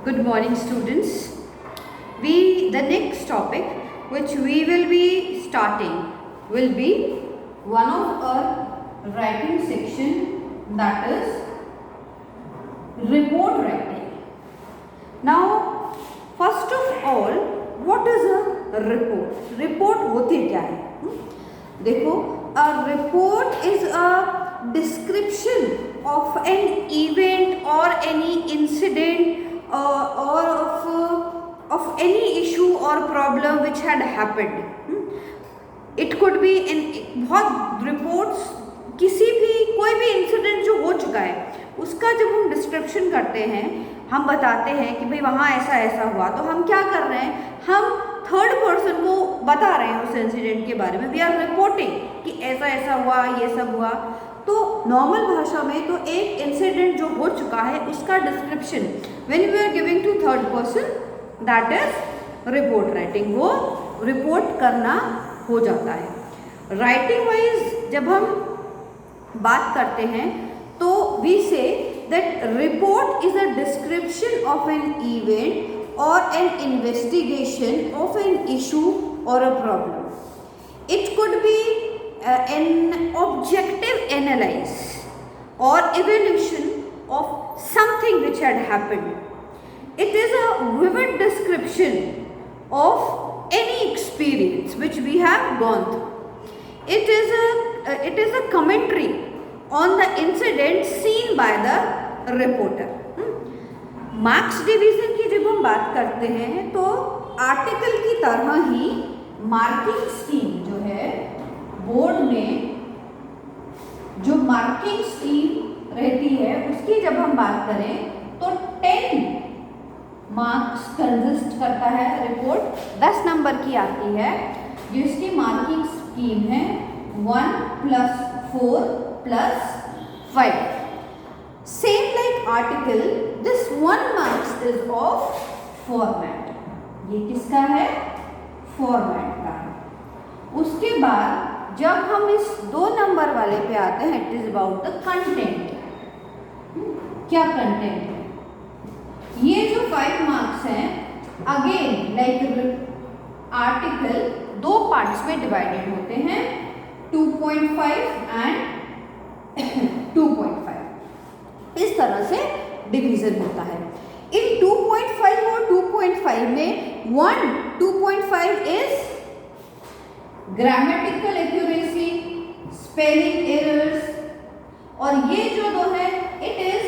Good morning, students. The next topic which we will be starting will be one of our writing section, that is report writing. Now, first of all, what is a report? Report होती क्या है? देखो, a report is a description of an event or any incident or of any issue or problem which had happened. It could be in बहुत reports, किसी भी कोई भी incident जो हो चुका है उसका जब हम डिस्क्रिप्शन करते हैं, हम बताते हैं कि भाई वहाँ ऐसा ऐसा हुआ, तो हम क्या कर रहे हैं, हम थर्ड पर्सन को बता रहे हैं उस इंसिडेंट के बारे में. वी आर रिपोर्टिंग कि ऐसा ऐसा हुआ, ये सब हुआ. तो नॉर्मल भाषा में तो एक इंसिडेंट जो हो चुका है उसका description when we are giving to third person, that is report writing. वो रिपोर्ट करना हो जाता है. राइटिंग वाइज जब हम बात करते हैं तो we say that report is a description of an event और an investigation of an issue और a problem. It could be an objective analysis or evaluation of something which had happened. It is a vivid description of any experience which we have gone through. It is a commentary on the incident seen by the reporter. Marks division की जब हम बात करते हैं तो article की तरह ही marking scheme जो है बोर्ड में, जो मार्किंग स्कीम रहती है उसकी जब हम बात करें तो 10 मार्क्स कंसिस्ट करता है. रिपोर्ट 10 नंबर की आती है, जिसकी मार्किंग स्कीम है 1 + 4 + 5. Same like article, this 1 marks is of format. ये किसका है? फॉर्मेट का है. उसके बाद जब हम इस 2 नंबर वाले पे आते हैं, it is about the content. क्या कंटेंट है? ये जो 5 मार्क्स हैं, अगेन लाइक आर्टिकल 2 पार्ट्स में डिवाइडेड होते हैं, 2.5 एंड 2.5. इस तरह से डिवीजन होता है. इन 2.5 और 2.5 में 2.5 is grammatical accuracy, spelling errors, और ये जो 2 है it is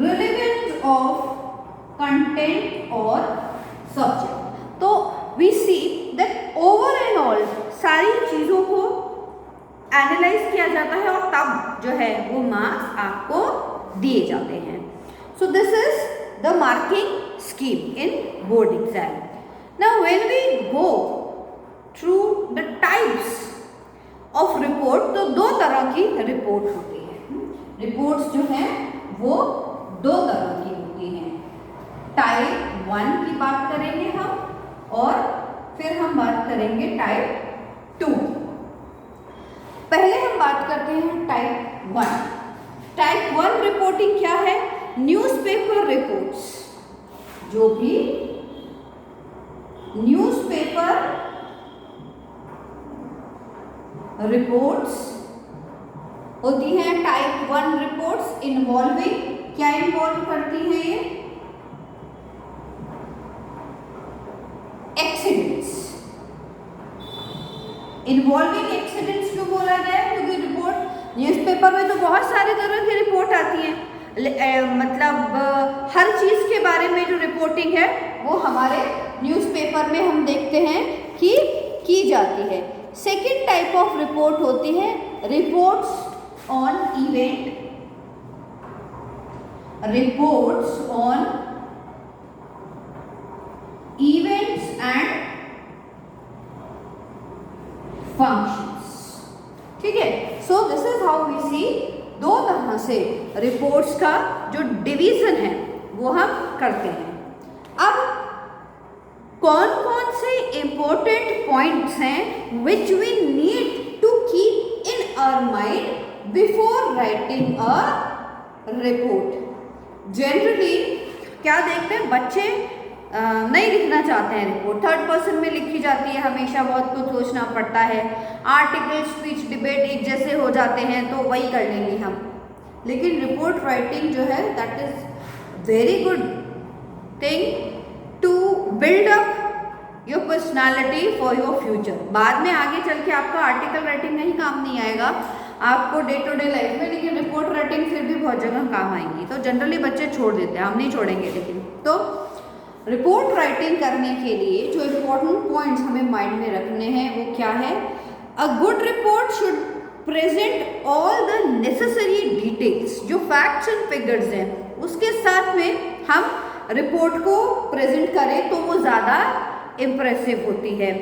relevance of content और सब्जेक्ट. तो we see that over and all सारी चीजों को एनालाइज किया जाता है और तब जो है वो मार्क्स आपको दिए जाते हैं. So this is the marking scheme in board exam. Now when we go through the types of report, तो 2 तरह की रिपोर्ट होती है. रिपोर्ट्स जो हैं वो 2 तरह की होती हैं. टाइप 1 की बात करेंगे हम, और फिर हम बात करेंगे टाइप 2. पहले हम बात करते हैं टाइप 1. टाइप 1 रिपोर्टिंग क्या है? Newspaper reports. जो भी न्यूज़पेपर रिपोर्ट्स होती हैं, टाइप 1 रिपोर्ट्स इन्वॉल्विंग, क्या इन्वॉल्व करती हैं ये? एक्सीडेंट्स. इन्वॉल्विंग एक्सीडेंट्स क्यों बोला गया है? क्योंकि रिपोर्ट न्यूज़पेपर में तो बहुत सारे तरह की रिपोर्ट आती हैं. मतलब हर चीज़ के बारे में जो रिपोर्टिंग है वो हमारे न्यूज़पेपर में हम देखते हैं कि की जाती है. सेकेंड टाइप ऑफ रिपोर्ट होती है reports on event, reports on events and functions. ठीक है. So this is how we see 2 तरह से रिपोर्ट्स का जो डिवीजन है वो हम करते हैं. अब कौन कौन से इंपॉर्टेंट पॉइंट्स हैं which we need to keep in our mind before writing a report. Generally, क्या देखते हैं बच्चे नहीं लिखना चाहते हैं रिपोर्ट, थर्ड पर्सन में लिखी जाती है, हमेशा बहुत कुछ सोचना पड़ता है, आर्टिकल स्पीच डिबेट एक जैसे हो जाते हैं तो वही कर लेंगे हम। लेकिन रिपोर्ट राइटिंग जो है that is very good thing to build up your personality for your future. बाद में आगे चल के आपका आर्टिकल राइटिंग नहीं काम नहीं आएगा आपको डे टू डे लाइफ में, लेकिन रिपोर्ट राइटिंग फिर भी बहुत जगह काम आएंगी। तो जनरली बच्चे छोड़ देते हैं, हम नहीं छोड़ेंगे। लेकिन तो रिपोर्ट राइटिंग करने के लिए जो इम्पोर्टेंट पॉइंट्स हमें माइंड में रखने हैं वो क्या है? A good report should present all the necessary details, जो फैक्ट्स एंड फिगर्स हैं उसके साथ में हम रिपोर्ट को प्रेजेंट करें तो वो ज़्यादा इम्प्रेसिव होती है।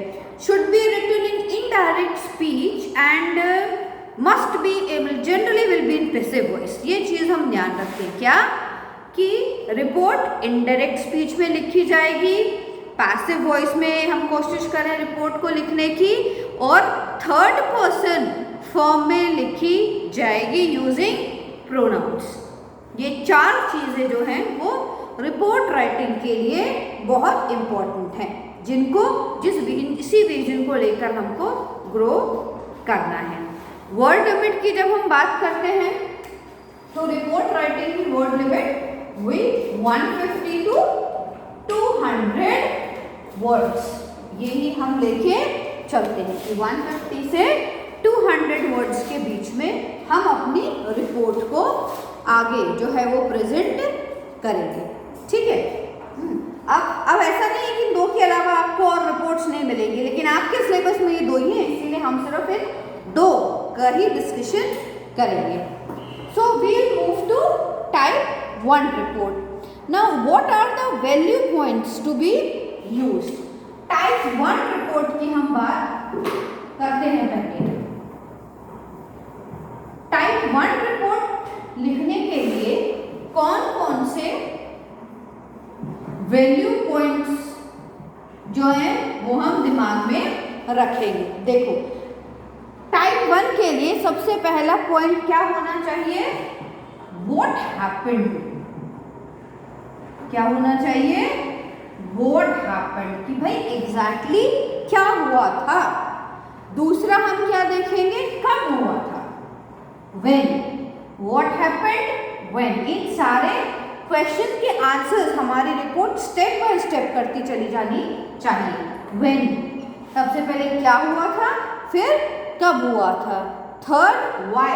Should be written in indirect speech and must be able generally will be in passive voice. ये चीज़ हम ध्यान रखें क्या कि रिपोर्ट इनडायरेक्ट स्पीच में लिखी जाएगी, पैसिव वॉइस में हम कोशिश करें रिपोर्ट को लिखने की, और थर्ड पर्सन फॉर्म में लिखी जाएगी यूजिंग प्रोनाउंस। ये चार चीज़ें जो हैं वो रिपोर्ट राइटिंग के लिए बहुत इम्पोर्टेंट हैं, जिनको इसी विजन को लेकर हमको ग्रो करना है। वर्ड लिमिट की जब हम बात करते हैं तो रिपोर्ट राइटिंग की वर्ड लिमिट हुई 150 to 200 वर्ड्स। यही हम लेके चलते हैं कि 150 से 200 वर्ड्स के बीच में हम अपनी रिपोर्ट को आगे जो है वो प्रेजेंट करेंगे। ठीक है। अब ऐसा नहीं है कि 2 के अलावा आपको और रिपोर्ट्स नहीं मिलेंगी, लेकिन आपके सिलेबस में ये 2 ही हैं, इसीलिए हम सिर्फ इन 2 का ही डिस्कशन करेंगे। So we will move to type 1 report. Now what are the value points to be used? Type 1 report की हम बात करते हैं पहले। Type 1 report लिखने के लिए कौन कौन से वैल्यू पॉइंट्स जो हैं वो हम दिमाग में रखेंगे। देखो टाइप 1 के लिए सबसे पहला पॉइंट क्या होना चाहिए? What happened? क्या होना चाहिए? What happened? कि भाई एग्जैक्टली क्या हुआ था। दूसरा हम क्या देखेंगे? कब हुआ था? When? What happened? When? इन सारे क्वेश्चन के आंसर्स हमारी रिपोर्ट स्टेप बाय स्टेप करती चली जानी चाहिए। When? सबसे पहले क्या हुआ था, फिर कब हुआ था। Third why?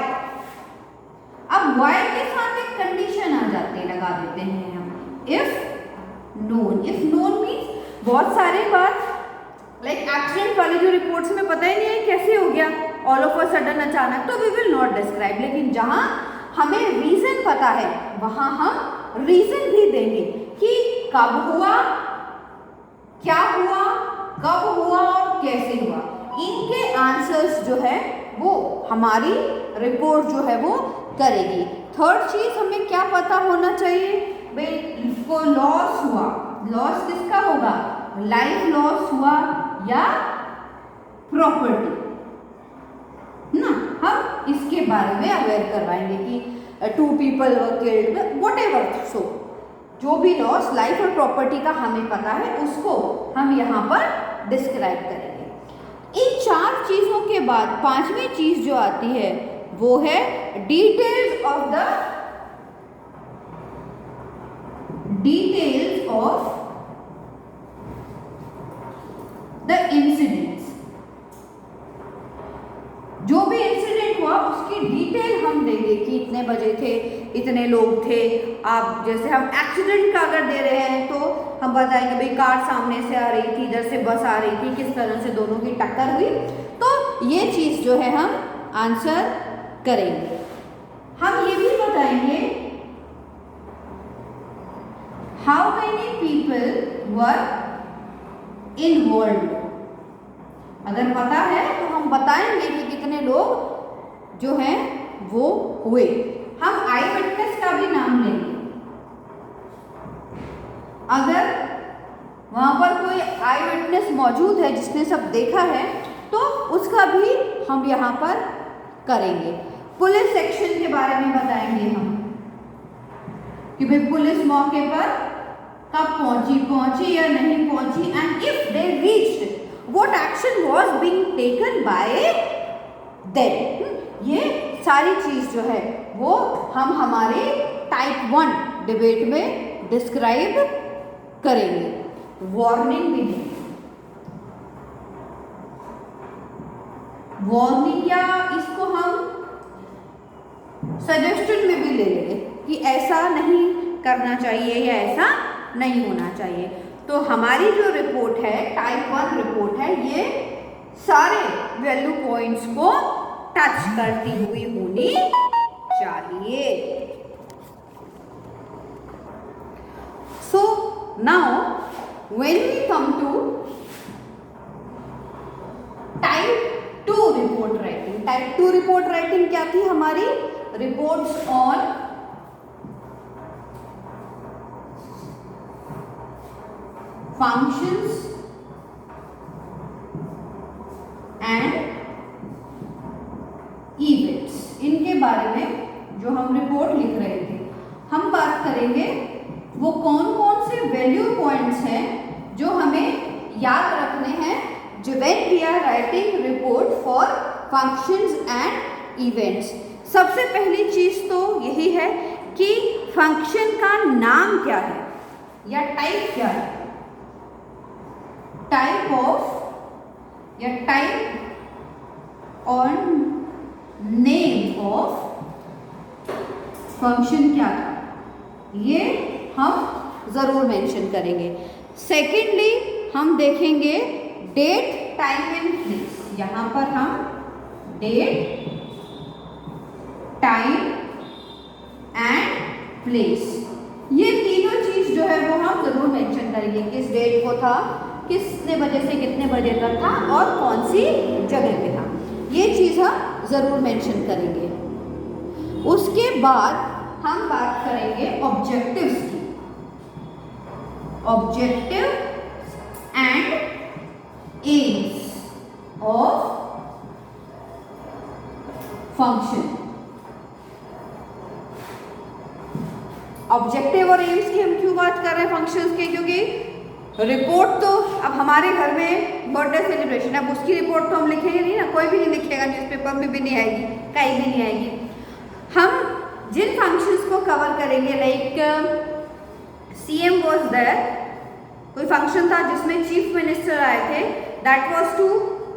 अब why के साथ एक कंडीशन आ जाती है, लगा देते हैं हम if known. If known means बहुत सारे बात लाइक एक्सीडेंट वाली जो रिपोर्ट्स में पता ही नहीं है कैसे हो गया ऑल ऑफ अ सडन अचानक, तो वी विल नॉट डिस्क्राइब। लेकिन जहां हमें रीजन पता है वहां हम रीजन भी देंगे कि कब हुआ, क्या हुआ, कब हुआ और कैसे हुआ। इनके आंसर्स जो है वो हमारी रिपोर्ट जो है वो करेगी। थर्ड चीज हमें क्या पता होना चाहिए? भाई को लॉस हुआ, लॉस किसका होगा? लाइफ लॉस हुआ या प्रॉपर्टी ना, हम इसके बारे में अवेयर करवाएंगे कि 2 people वर किल्ड, व्हाटएवर। सो जो भी लॉस लाइफ और प्रॉपर्टी का हमें पता है उसको हम यहाँ पर डिस्क्राइब करेंगे। इन 4 चीजों के बाद 5वीं चीज जो आती है वो है डिटेल्स ऑफ द इंसिडेंट्स। जो भी इंसिडेंट हुआ उसकी डिटेल हम देंगे कि इतने बजे थे, इतने लोग थे। आप जैसे हम एक्सीडेंट का अगर दे रहे हैं तो हम बताएंगे भाई कार सामने से आ रही थी, इधर से बस आ रही थी, किस तरह से दोनों की टक्कर हुई। तो ये चीज जो है हम आंसर करेंगे। हम ये भी बताएंगे how many people were involved. अगर पता है तो हम बताएंगे कि कितने लोग जो हैं वो हुए। हम आई विटनेस का भी नाम लेंगे। अगर वहां पर कोई आई विटनेस मौजूद है जिसने सब देखा है तो उसका भी हम यहाँ पर करेंगे। पुलिस एक्शन के बारे में बताएंगे हम कि भाई पुलिस मौके पर कब पहुंची या नहीं पहुंची, and if they reached what action was being taken by them. ये सारी चीज जो है वो हम हमारे टाइप 1 डिबेट में डिस्क्राइब करेंगे। वार्निंग भी देंगे, वार्निंग या इसको हम सजेशन में भी ले लेंगे कि ऐसा नहीं करना चाहिए या ऐसा नहीं होना चाहिए। तो हमारी जो रिपोर्ट है टाइप 1 रिपोर्ट है, ये सारे वैल्यू पॉइंट्स को टच करती हुई होनी चाहिए। So now when we come to type 2 report writing. Type 2 report writing क्या थी हमारी? Reports on functions and events. इनके बारे में जो हम रिपोर्ट लिख रहे थे, हम बात करेंगे वो कौन कौन से वैल्यू पॉइंट्स हैं जो हमें याद रखने हैं when we are writing report for functions and events. सबसे पहली चीज तो यही है कि फंक्शन का नाम क्या है या टाइप क्या है। टाइप ऑफ या टाइप और नेम ऑफ फंक्शन क्या था, ये हम जरूर मेंशन करेंगे। सेकेंडली हम देखेंगे डेट, टाइम एंड प्लेस। यहां पर हम डेट, टाइम एंड प्लेस, ये तीनों चीज जो है वो हम जरूर मेंशन करेंगे। किस डेट को था, कितने बजे से कितने बजे तक था और कौन सी जगह पे था, ये चीज हम जरूर मेंशन करेंगे। उसके बाद हम बात करेंगे ऑब्जेक्टिव्स की। Objective and AIIMS of function. Objective और एम्स की हम क्यों बात कर रहे हैं फंक्शंस के? क्योंकि रिपोर्ट तो अब हमारे घर में बर्थडे सेलिब्रेशन, अब उसकी रिपोर्ट तो हम लिखेंगे नहीं ना, कोई भी नहीं लिखेगा, न्यूज़पेपर में भी नहीं आएगी, कहीं भी नहीं आएगी। हम जिन फंक्शंस को कवर करेंगे, लाइक सीएम वाज देयर, कोई फंक्शन था जिसमें चीफ मिनिस्टर आए थे, that was to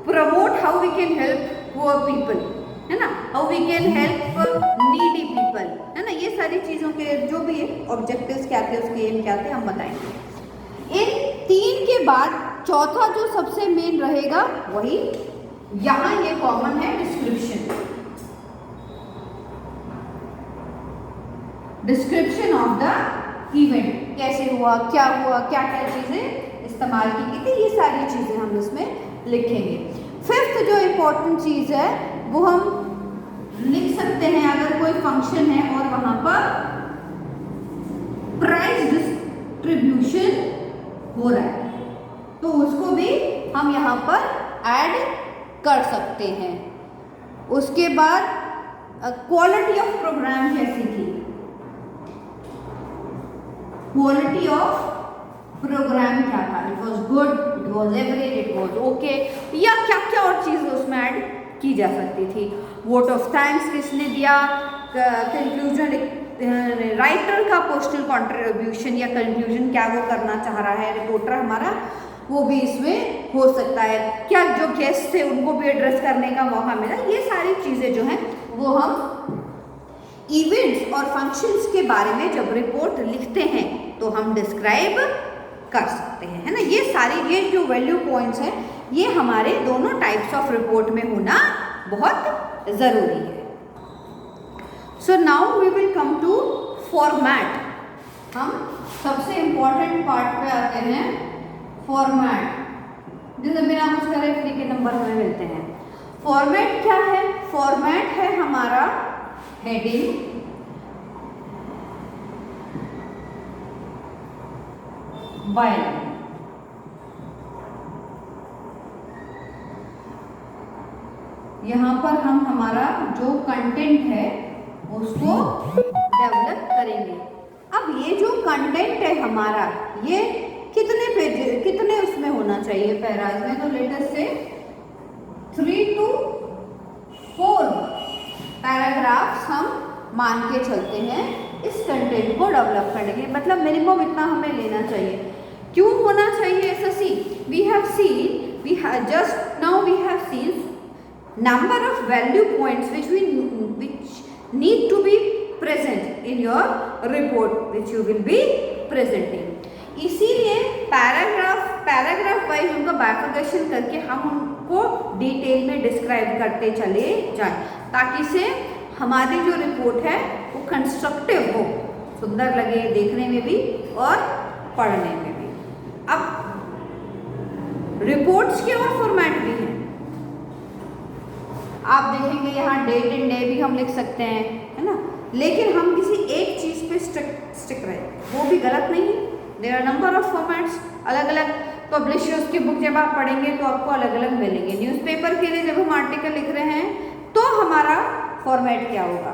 promote how we can help poor people, है ना, how we can help needy people, है ना। ये सारी चीज़ों के जो भी ऑब्जेक्टिव्स क्या थे, उसके एम क्या थे, हम बताएंगे। इन तीन के बाद चौथा जो सबसे मेन रहेगा वही यहां ये कॉमन है, description. Description of the event, कैसे हुआ, क्या क्या चीजें इस्तेमाल की थी, ये सारी चीजें हम इसमें लिखेंगे। फिफ्थ जो इम्पोर्टेंट चीज है वो हम लिख सकते हैं, अगर कोई फंक्शन है और वहां पर प्राइस डिस्ट्रीब्यूशन हो रहा है तो उसको भी हम यहाँ पर ऐड कर सकते हैं। उसके बाद क्वालिटी ऑफ प्रोग्राम कैसी थी, क्वालिटी ऑफ प्रोग्राम क्या था, it was good, it was average, it was okay, या क्या क्या और चीज़ उसमें ऐड की जा सकती थी। वोट ऑफ थैंक्स किसने दिया, कंक्लूजन राइटर का पर्सनल कंट्रीब्यूशन या कंक्लूजन क्या वो करना चाह रहा है रिपोर्टर हमारा, वो भी इसमें हो सकता है। क्या जो गेस्ट थे उनको भी एड्रेस करने का मौका मिला, ये सारी चीज़ें जो हैं वो हम इवेंट्स और फंक्शंस के बारे में जब रिपोर्ट लिखते हैं तो हम डिस्क्राइब कर सकते हैं, है ना। ये सारे ये जो वैल्यू पॉइंट्स हैं ये हमारे दोनों टाइप्स ऑफ रिपोर्ट में होना बहुत ज़रूरी है। So now we will come to format. हम सबसे इम्पॉर्टेंट पार्ट पे आते हैं, फॉर्मेट। जैसे बिना कुछ करे फ्री के नंबर हमें मिलते हैं। फॉर्मेट क्या है? फॉर्मेट है हमारा हेडिंग, बायलाइन। यहाँ पर हम हमारा जो कंटेंट है उसको डेवलप करेंगे। अब ये जो कंटेंट है हमारा, ये कितने पेज, कितने उसमें होना चाहिए पैराज में, तो लेट अस से 3 to 4 पैराग्राफ्स हम मान के चलते हैं इस कंटेंट को डेवलप करने के लिए, मतलब मिनिमम इतना हमें लेना चाहिए। क्यों होना चाहिए ऐसा? See we have seen, we have just now we have seen number of value points which need to be present in your report which you will be presenting। इसीलिए पैराग्राफ वाइज उनका बाइफर्केशन करके हम उनको detail में describe करते चले जाएं, ताकि से हमारी जो रिपोर्ट है वो कंस्ट्रक्टिव हो, सुंदर लगे देखने में भी और पढ़ने में भी। अब रिपोर्ट्स के और फॉर्मेट भी हैं, आप देखेंगे यहाँ डेट एंड डे भी हम लिख सकते हैं, है ना, लेकिन हम किसी एक चीज़ पे स्टिक रहे, वो भी गलत नहीं है। There are number of formats, अलग अलग पब्लिशर्स की बुक जब आप पढ़ेंगे तो आपको अलग अलग मिलेंगे। न्यूज़पेपर के लिए जब हम आर्टिकल लिख रहे हैं तो हमारा फॉर्मेट क्या होगा,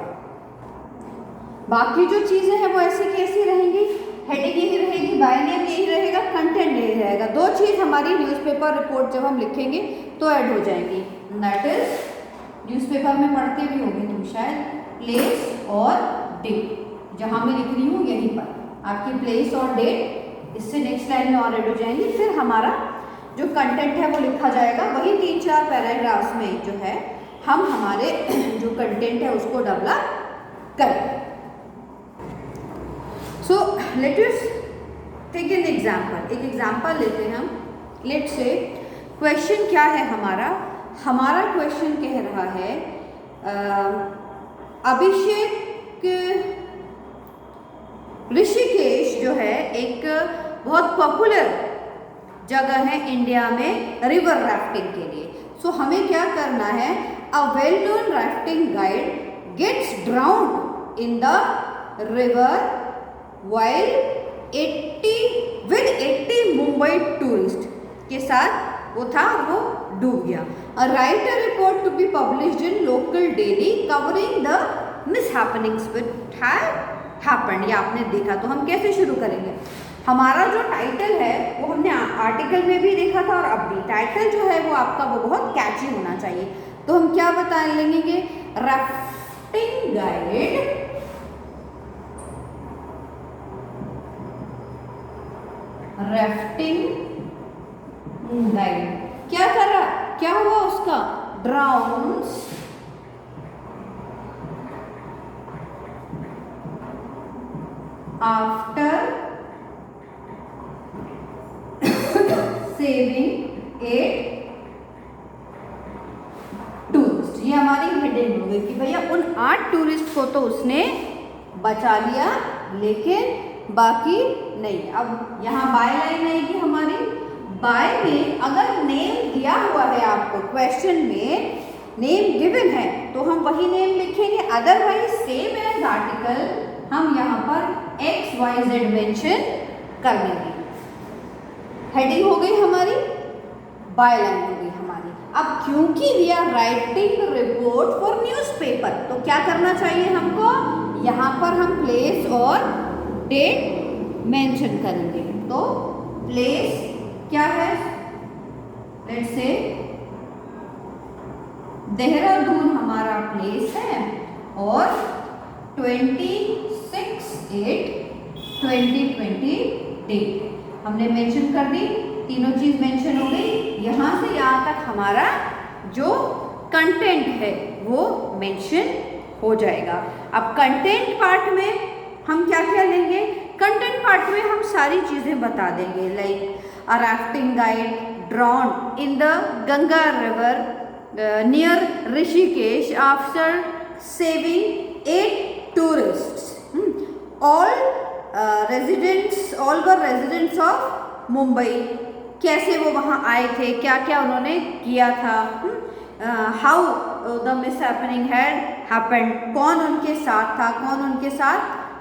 बाकी जो चीज़ें हैं वो ऐसी की ऐसी रहेंगी, हेडिंग यही रहेगी, बाय नेम यही रहेगा, कंटेंट यही रहेगा। दो चीज़ हमारी न्यूज़पेपर रिपोर्ट जब हम लिखेंगे तो ऐड हो जाएंगी, दैट इज न्यूज़पेपर में पढ़ते भी होंगे तुम शायद, प्लेस और डेट। जहाँ मैं लिख रही हूँ यहीं पर आपकी प्लेस और डेट, इससे नेक्स्ट लाइन में और ऐड हो जाएंगी। फिर हमारा जो कंटेंट है वो लिखा जाएगा, वही 3-4 पैराग्राफ्स में जो है हम हमारे जो कंटेंट है उसको डेवलप करें। So let us take an example, एक एग्जाम्पल लेते हैं हम। लेट से क्वेश्चन क्या है हमारा क्वेश्चन कह रहा है अभिषेक ऋषिकेश जो है एक बहुत पॉपुलर जगह है इंडिया में रिवर राफ्टिंग के लिए। सो हमें क्या करना है, a well known rafting guide gets drowned in the river while 80 Mumbai tourist के साथ वो डूब गया। Write a report to be published in local daily covering the mishappenings which happened. ये आपने देखा, तो हम कैसे शुरू करेंगे? हमारा जो टाइटल है वो हमने आर्टिकल में भी देखा था और अब भी टाइटल जो है वो आपका वो बहुत कैची होना चाहिए। तो हम क्या बता लेंगे, राफ्टिंग गाइड क्या करा, क्या हुआ उसका, ड्राउन्स आफ्टर सेविंग 8 टूरिस्ट। ये हमारी हेडिंग हो गई कि भैया उन 8 टूरिस्ट को तो उसने बचा लिया लेकिन बाकी नहीं। अब यहाँ बाय लाइन आएगी हमारी, बाय में अगर नेम दिया हुआ है आपको क्वेश्चन में, नेम गिवन है तो हम वही नेम लिखेंगे, अदरवाइज सेम एज आर्टिकल हम यहाँ पर XYZ मेंशन कर देंगे। हेडिंग हो गई हमारी, बाय लाइन हो गई हमारी। अब क्योंकि we are writing report for newspaper तो क्या करना चाहिए हमको, यहाँ पर हम प्लेस और डेट मेंशन करेंगे। तो प्लेस क्या है, लेट्स से देहरादून हमारा प्लेस है और 26/8/2020 डेट हमने मेंशन कर दी, तीनों चीज मेंशन हो गई। यहाँ से यहाँ तक हमारा जो कंटेंट है वो मेंशन हो जाएगा। अब कंटेंट पार्ट में हम क्या क्या लेंगे, कंटेंट पार्ट में हम सारी चीज़ें बता देंगे, like a rafting guide drawn in the Ganga river near Rishikesh after saving 8 tourists. All were residents of Mumbai. कैसे वो वहाँ आए थे, क्या क्या उन्होंने किया था, how the mishappening had happened, कौन उनके साथ था, कौन उनके साथ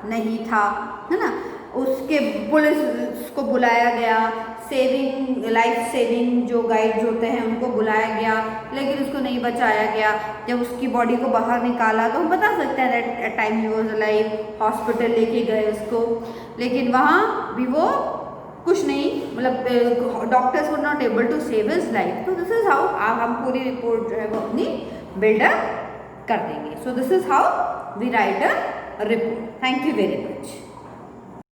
नहीं था, है ना। उसके पुलिस उसको बुलाया गया, सेविंग लाइफ सेविंग जो गाइड्स होते हैं उनको बुलाया गया, लेकिन उसको नहीं बचाया गया। जब उसकी बॉडी को बाहर निकाला तो हम बता सकते हैं that at time he was alive, hospital लेके गए उसको, लेकिन वहाँ भी वो कुछ नहीं, मतलब doctors were not able to save his life. तो दिस इज हाउ हम पूरी रिपोर्ट जो है वो अपनी बिल्डअप कर देंगे। So this is how we write a report. Thank you very much.